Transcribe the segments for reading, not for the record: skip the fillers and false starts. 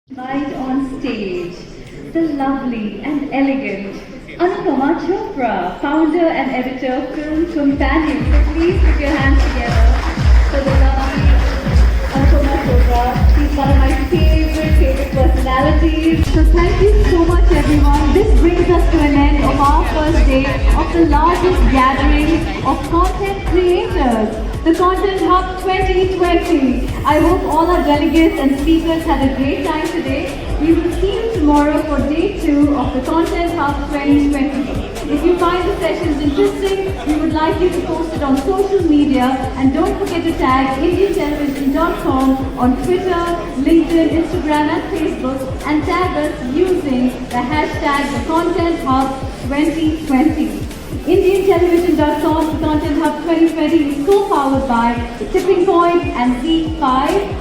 Tonight on stage, the lovely and elegant Anupama Chopra, founder and editor of Film Companion. So please put your hands together for the lovely Anupama Chopra. She's one of my favorite personalities. So thank you so much everyone. This brings us to an end of our first day of the largest gathering of content creators. The Content Hub 2020. I hope all our delegates and speakers had a great time today. We will see you tomorrow for day 2 of the Content Hub 2020. If you find the sessions interesting, we would like you to post it on social media and don't forget to tag IndianTelevision.com on Twitter, LinkedIn, Instagram and Facebook and tag us using the hashtag TheContentHub2020. IndianTelevision.com, the Content Hub 2020 is co-powered by The Tipping Point and Z5,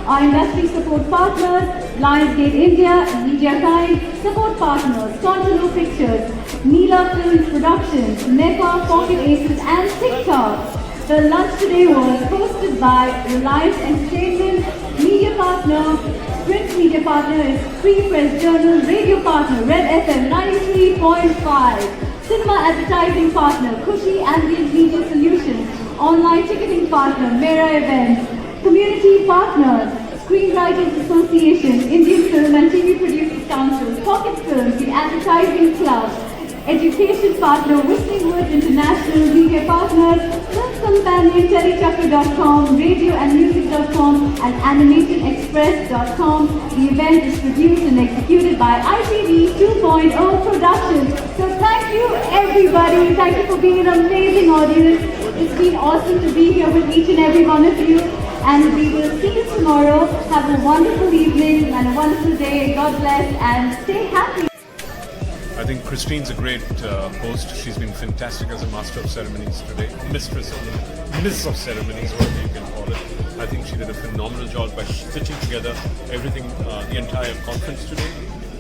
our industry support partners, Lionsgate India and MediaKind, support partners, Contenu Pictures, Neela Films Productions, NEPA, Pocket Aces and TikTok. The lunch today was hosted by Reliance Entertainment, media partner, print media partner is Free Press Journal, radio partner Red FM 93.5. Cinema advertising partner, Kushi Ambient Media Solutions. Online ticketing partner, Mera Events. Community partners, Screenwriters Association, Indian Film and TV Producers Council, Pocket Films, the Advertising Club. Education partner, Whistling Woods International. Media partners, Film Companion, Telechakra.com, Radio and Music.com and AnimationExpress.com. The event is produced and executed by ITV 2.0 Productions. So thank you everybody. Thank you for being an amazing audience. It's been awesome to be here with each and every one of you. And we will see you tomorrow. Have a wonderful evening and a wonderful day. God bless and stay happy. I think Christine's a great host. She's been fantastic as a master of ceremonies today. Miss of ceremonies, whatever you can call it. I think she did a phenomenal job by stitching together everything, the entire conference today.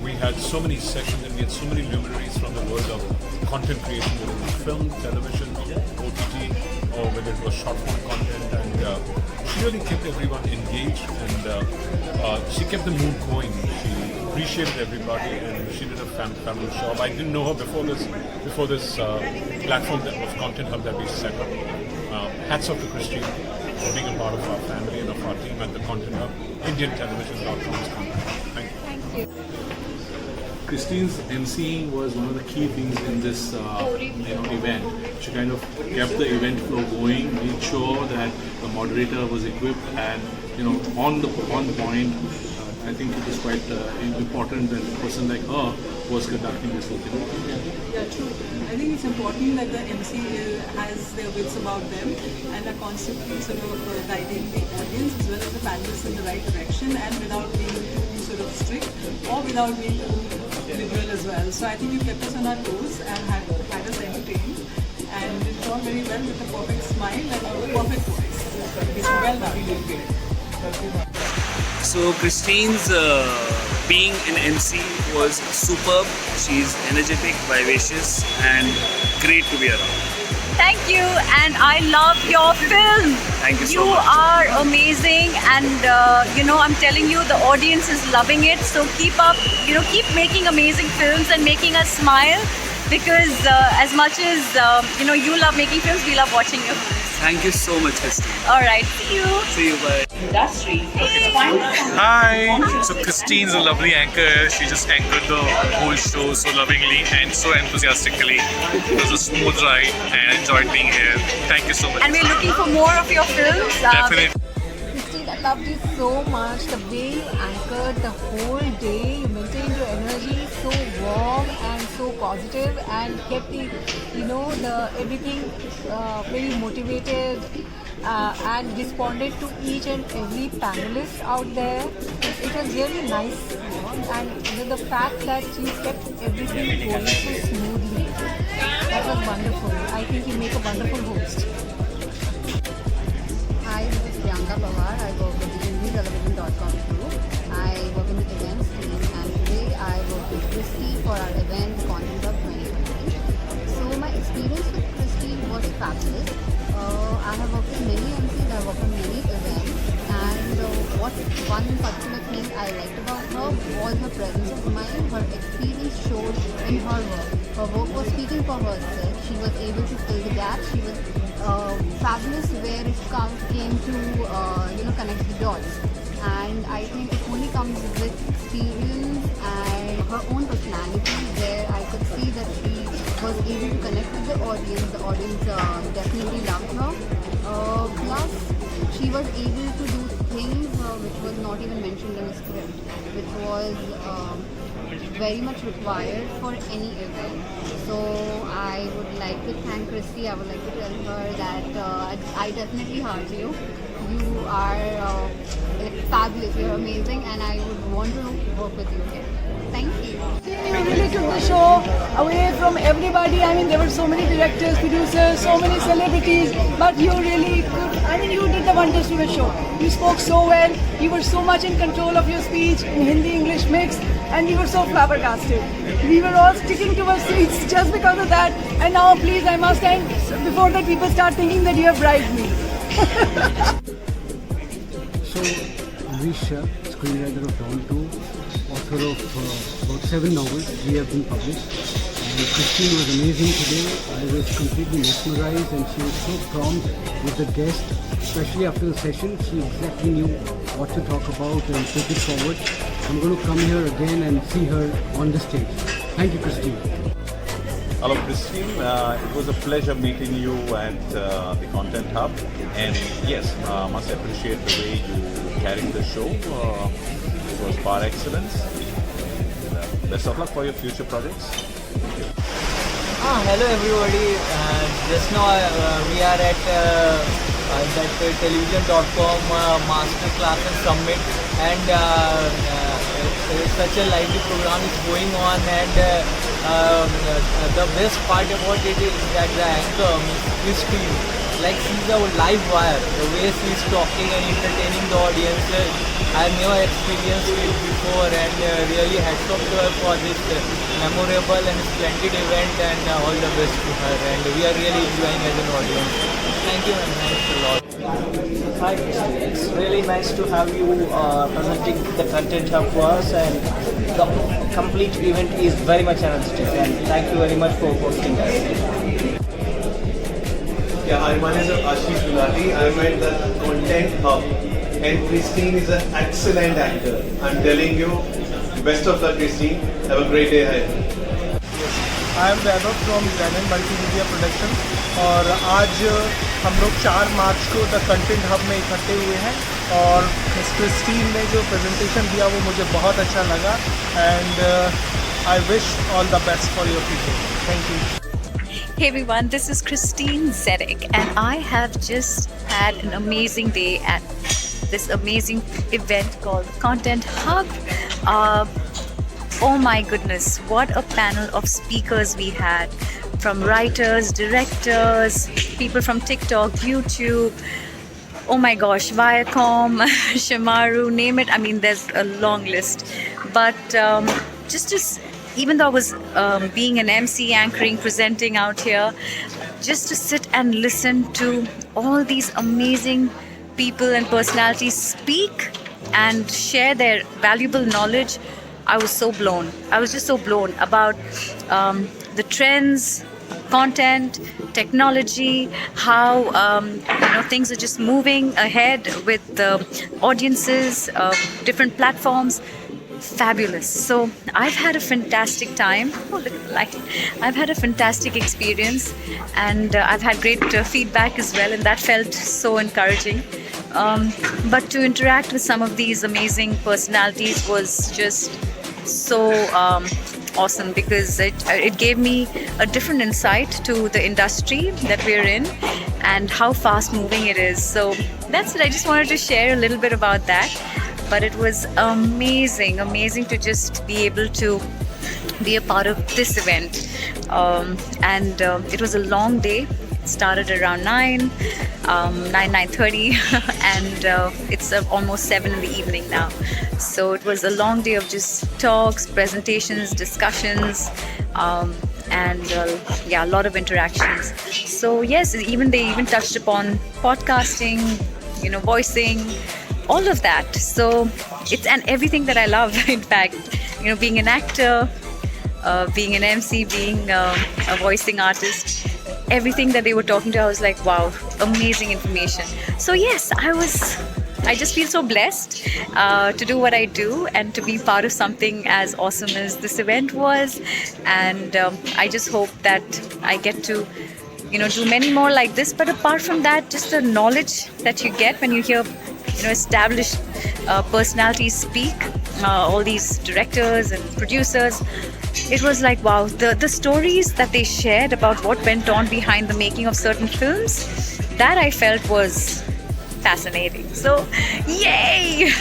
We had so many sessions and we had so many luminaries from the world of content creation, whether it was film, television, OTT, or whether it was short form content. And she really kept everyone engaged and she kept the mood going. She appreciated everybody and she did a fabulous job. I didn't know her before this platform that was Content Hub that we set up. Hats off to Christine for being a part of our family and of our team at the Content Hub. IndianTelevision.com's Content Hub. Thank you. Thank you. Christine's emceeing was one of the key things in this event. She kind of kept the event flow going, made sure that the moderator was equipped and on point. I think it was quite important that a person like her was conducting this whole thing. Yeah, true. I think it's important that the MC has their wits about them and are constantly sort of guiding the audience as well as the panelists in the right direction and without being too sort of strict or without being too liberal as well. So I think you kept us on our toes and had us entertained and did it all very well with a perfect smile and a perfect voice. It's well done. So Christine's being an MC was superb. She's energetic, vivacious and great to be around. Thank you, and I love your film. Thank you so You much. are amazing, and I'm telling you, the audience is loving it. So keep up, keep making amazing films and making us smile. Because as much as you love making films, we love watching your films. Thank you so much, Christine. All right, see you. See you, bye. Industry. Hi! So Christine's a lovely anchor. She just anchored the whole show so lovingly and so enthusiastically. It was a smooth ride and I enjoyed being here. Thank you so much. And we're looking for more of your films. Definitely. Christine, I loved you so much. The way you anchored the whole day, you maintained your energy so warm and so positive and kept the everything very motivated and responded to each and every panelist out there. It was really nice and the fact that you kept everything going so smoothly. That was wonderful. I think you make a wonderful host. Hi, this is Priyanka Pawar. I work with IndianTelevision.com too. I work in the events team and today I work with Christy for our event Content Hub 2020. So my experience with Christy was fabulous. I have worked with many MCs, I have worked on many events and what one particular thing thing I liked about her was her presence of mind. Her experience showed in her work. Her work was speaking for herself. She was able to fill the gaps. She was fabulous where it came to connect the dots. And I think it only comes with experience and her own personality, where I could see that she was able to connect with the audience. The audience definitely loved her. Plus, she was able to do things which was not even mentioned in the script, which was very much required for any event. So I would like to thank Christy. I would like to tell her that I definitely heard you. You are fabulous. You're amazing, and I would want to work with you here. Thank you. You really took the show away from everybody. I mean, there were so many directors, producers, so many celebrities, but you really could. I mean, you did the wonders to the show. You spoke so well. You were so much in control of your speech in Hindi-English mix, and we were so flabbergasted. We were all sticking to our seats just because of that. And now, please, I must end before that people start thinking that you have bribed me. So, Amisha, screenwriter of Dawn 2, author of about 7 novels we have been published. And Christine was amazing today. I was completely mesmerized, and she was so prompt with the guest, especially after the session. She exactly knew what to talk about and take it forward. I'm going to come here again and see her on the stage. Thank you, Christine. Hello Christine, it was a pleasure meeting you at the Content Hub, and yes, must appreciate the way you carried the show. It was par excellence. Best of luck for your future projects. Hello everybody, just now we are at that television.com masterclass and summit, and such a lively program is going on, and the best part about it is that the anchor, Christine, like she's a live wire. The way she's talking and entertaining the audience, I've never experienced it before, and really hats off to her for this memorable and splendid event, and all the best to her, and we are really enjoying as an audience. Thank you, and thanks a lot. Hi, it's really nice to have you presenting the Content Hub for us, and the complete event is very much energetic, and thank you very much for hosting us. Yeah, hi, my name is Ashish Gulati. I'm at the Content Hub, and Christine is an excellent actor. I'm telling you, best of luck, Christine. Have a great day ahead. I am Vaibhav from grand multimedia production, और आज हम लोग 4 मार्च को the content hub में इकट्ठे हुए हैं, और मिस क्रिस्टीन ने जो प्रेजेंटेशन दिया वो मुझे बहुत अच्छा लगा, and I wish all the best for your future. Thank you. Hey everyone, this is Christine Zedek, and I have just had an amazing day at this amazing event called Content Hub. Oh my goodness, what a panel of speakers we had, from writers, directors, people from TikTok, YouTube, oh my gosh, Viacom, Shamaru, name it. I mean, there's a long list. But even though I was being an MC, anchoring, presenting out here, just to sit and listen to all these amazing people and personalities speak and share their valuable knowledge, I was so blown. I was just so blown about the trends, content, technology, how things are just moving ahead with the audiences, different platforms. Fabulous. So I've had a fantastic time. Oh, look at the light. I've had a fantastic experience, and I've had great feedback as well, and that felt so encouraging. But to interact with some of these amazing personalities was just so awesome, because it gave me a different insight to the industry that we're in and how fast moving it is. So that's it. I just wanted to share a little bit about that. But it was amazing to just be able to be a part of this event, and it was a long day. It started around 9:30 and it's almost 7 in the evening now. So it was a long day of just talks, presentations, discussions, and a lot of interactions. So yes, they even touched upon podcasting, voicing, all of that. So it's and everything that I love. In fact, being an actor, being an MC, being a voicing artist, everything that they were talking to, I was like, wow, amazing information. So yes, I just feel so blessed to do what I do and to be part of something as awesome as this event was. And I just hope that I get to do many more like this. But apart from that, just the knowledge that you get when you hear established personalities speak, all these directors and producers, it was like, wow, the stories that they shared about what went on behind the making of certain films, that I felt was fascinating. So yay.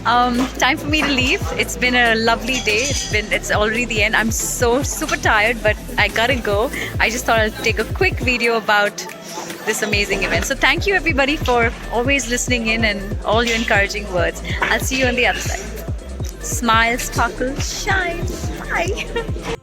Time for me to leave. It's been a lovely day. It's already the end. I'm so super tired, but I gotta go. I just thought I'll take a quick video about this amazing event. So thank you everybody for always listening in and all your encouraging words. I'll see you on the other side. Smile, sparkle, shine. Bye.